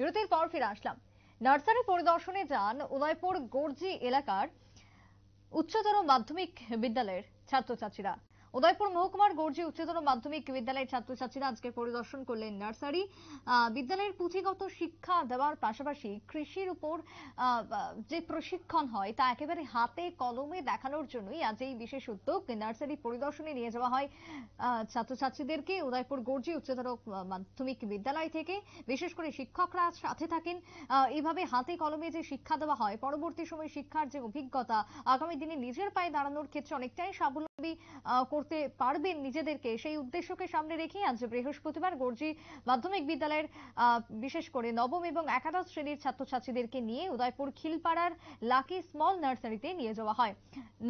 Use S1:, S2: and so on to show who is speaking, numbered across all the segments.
S1: বিরতির পর ফিরে আসলাম। নার্সারি পরিদর্শনে যান উদয়পুর গর্জি এলাকার উচ্চতর মাধ্যমিক বিদ্যালয়ের ছাত্রছাত্রীরা। উদয়পুর মহকুমার গর্জি উচ্চতর মাধ্যমিক বিদ্যালয়ের ছাত্রছাত্রীরা আজকে পরিদর্শন করলেন নার্সারি। বিদ্যালয়ের পুঁথিগত শিক্ষা দেওয়ার পাশাপাশি কৃষির উপর যে প্রশিক্ষণ হয় তা একেবারে হাতে কলমে দেখানোর জন্যই আজ এই বিশেষ উদ্যোগ। নার্সারি পরিদর্শনে নিয়ে যাওয়া হয় ছাত্রছাত্রীদেরকে উদয়পুর গর্জি উচ্চতর মাধ্যমিক বিদ্যালয় থেকে। বিশেষ করে শিক্ষকরা সাথে থাকেন। এইভাবে হাতে কলমে যে শিক্ষা দেওয়া হয়, পরবর্তী সময়ে শিক্ষার যে অভিজ্ঞতা আগামী দিনে নিজের পায়ে দাঁড়ানোর ক্ষেত্রে অনেকটাই স্বাবলম্বী করতে পারবেন নিজেদেরকে, সেই উদ্দেশ্যকে সামনে রেখে আজ বৃহস্পতিবার গর্জি মাধ্যমিক বিদ্যালয়ের বিশেষ করে নবম এবং একাদশ শ্রেণীর ছাত্রছাত্রীদেরকে নিয়ে উদয়পুর খিলপাড়ার লাকি স্মল নার্সারিতে নিয়ে যাওয়া হয়।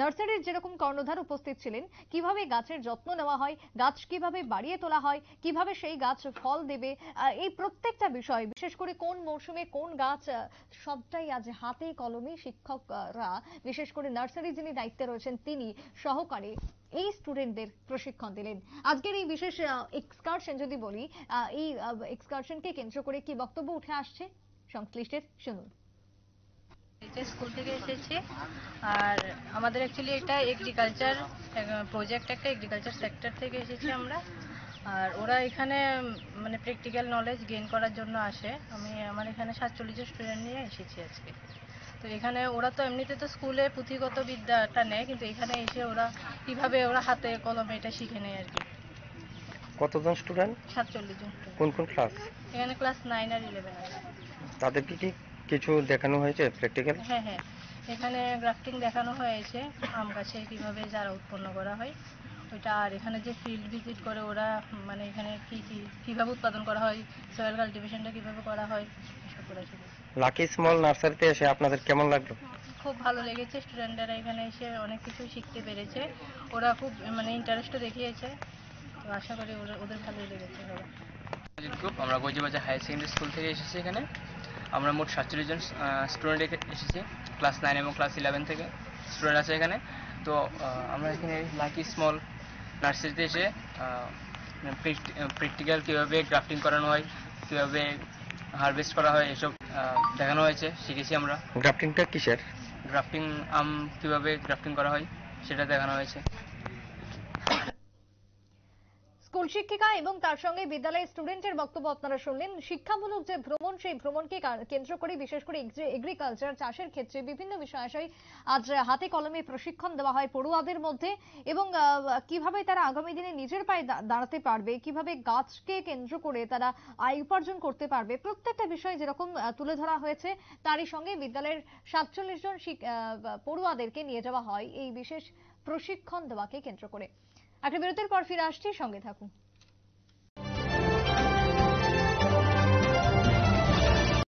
S1: নার্সারির যেরকম কর্ণধার উপস্থিত ছিলেন, কিভাবে গাছের যত্ন নেওয়া হয়, গাছ কিভাবে বাড়িয়ে তোলা হয়, কিভাবে সেই গাছ ফল দেবে, এই প্রত্যেকটা বিষয়, বিশেষ করে কোন মৌসুমে কোন গাছ, সবটাই আজ হাতে কলমে শিক্ষকরা, বিশেষ করে নার্সারি যিনি দায়িত্বে রয়েছেন তিনি সহকারে এই স্টুডেন্টদের প্রশিক্ষণ দিলেন। আজকের এই বিশেষ এক্সকারশন যদি বলি, এই এক্সকারশনকে কেন্দ্র করে কি বক্তব্য উঠে আসছে সংশ্লিষ্টের শুনুন।
S2: স্কুল থেকে এসেছি, আর আমাদের অ্যাকচুয়ালি এটা এগ্রিকালচার প্রজেক্ট, একটা এগ্রিকালচার সেক্টর থেকে এসেছি আমরা। আর ওরা এখানে মানে প্র্যাকটিক্যাল নলেজ গেইন করার জন্য আসে। আমার এখানে 47 জন স্টুডেন্ট নিয়ে এসেছি আজকে। তো এখানে ওরা তো এমনিতে তো স্কুলে পুঁথিগত বিদ্যাটা নেয়, কিন্তু এখানে এসে ওরা কিভাবে ওরা হাতে কলমে এটা শিখে নেয় আর কি।
S3: কতজন স্টুডেন্ট?
S2: 47 জন।
S3: কোন কোন ক্লাস?
S2: এখানে ক্লাস 9 আর 11 আছে।
S3: তাদেরকে কি কিছু দেখানো হয়েছে প্র্যাকটিক্যাল?
S2: হ্যাঁ হ্যাঁ, এখানে গ্রাফটিং দেখানো হয়েছে, আম গাছে কিভাবে চারা উৎপন্ন করা হয় ওইটা। আর এখানে যে ফিল্ড ভিজিট করে ওরা, মানে এখানে কিভাবে উৎপাদন করা হয়, সয়েল কাল্টিভেশনটা কিভাবে করা হয় এসব করা ছিল।
S3: লাকি স্মল নার্সারিতে এসে আপনাদের কেমন লাগলো?
S2: খুব ভালো লেগেছে, স্টুডেন্টরা এখানে এসে অনেক কিছু শিখতে পেরেছে, ওরা খুব মানে ইন্টারেস্টও দেখিয়েছে। তো আশা করি ওদের ভালোই লেগেছে।
S4: আমরা গজিবাজার হায়ার সেকেন্ডারি স্কুল থেকে এসেছি। এখানে আমরা মোট 47 জন স্টুডেন্ট এসেছি, ক্লাস 9 এবং ক্লাস 11 থেকে স্টুডেন্ট আছে এখানে। তো আমরা এখানে লাকি স্মল নার্সারিতে এসে প্র্যাকটিক্যাল কীভাবে গ্রাফটিং করানো হয়, কীভাবে হারভেস্ট করা হয় এসব দেখানো হয়েছে, শিখেছি আমরা।
S3: গ্রাফটিংটা কিসের?
S4: গ্রাফটিং আম কীভাবে গ্রাফটিং করা হয় সেটা দেখানো হয়েছে।
S1: স্কুল শিক্ষিকা এবং তার সঙ্গে বিদ্যালয়ের স্টুডেন্টের বক্তব্য আপনারা শুনলেন। শিক্ষামূলক যে ভ্রমণ, সেই ভ্রমণকে কেন্দ্র করে বিশেষ করে এগ্রিকালচার চাষের ক্ষেত্রে বিভিন্ন বিষয় আজ হাতে কলমে প্রশিক্ষণ দেওয়া হয় পড়ুয়াদের মধ্যে, এবং কিভাবে তারা আগামী দিনে নিজের পায়ে দাঁড়াতে পারবে, কিভাবে গাছকে কেন্দ্র করে তারা আয় উপার্জন করতে পারবে, প্রত্যেকটা বিষয় যেরকম তুলে ধরা হয়েছে, তারই সঙ্গে বিদ্যালয়ের 47 জন পড়ুয়াদেরকে নিয়ে যাওয়া হয় এই বিশেষ প্রশিক্ষণ দেওয়াকে কেন্দ্র করে। একটা বিরতির পর ফিরে আসছি, সঙ্গে থাকুন।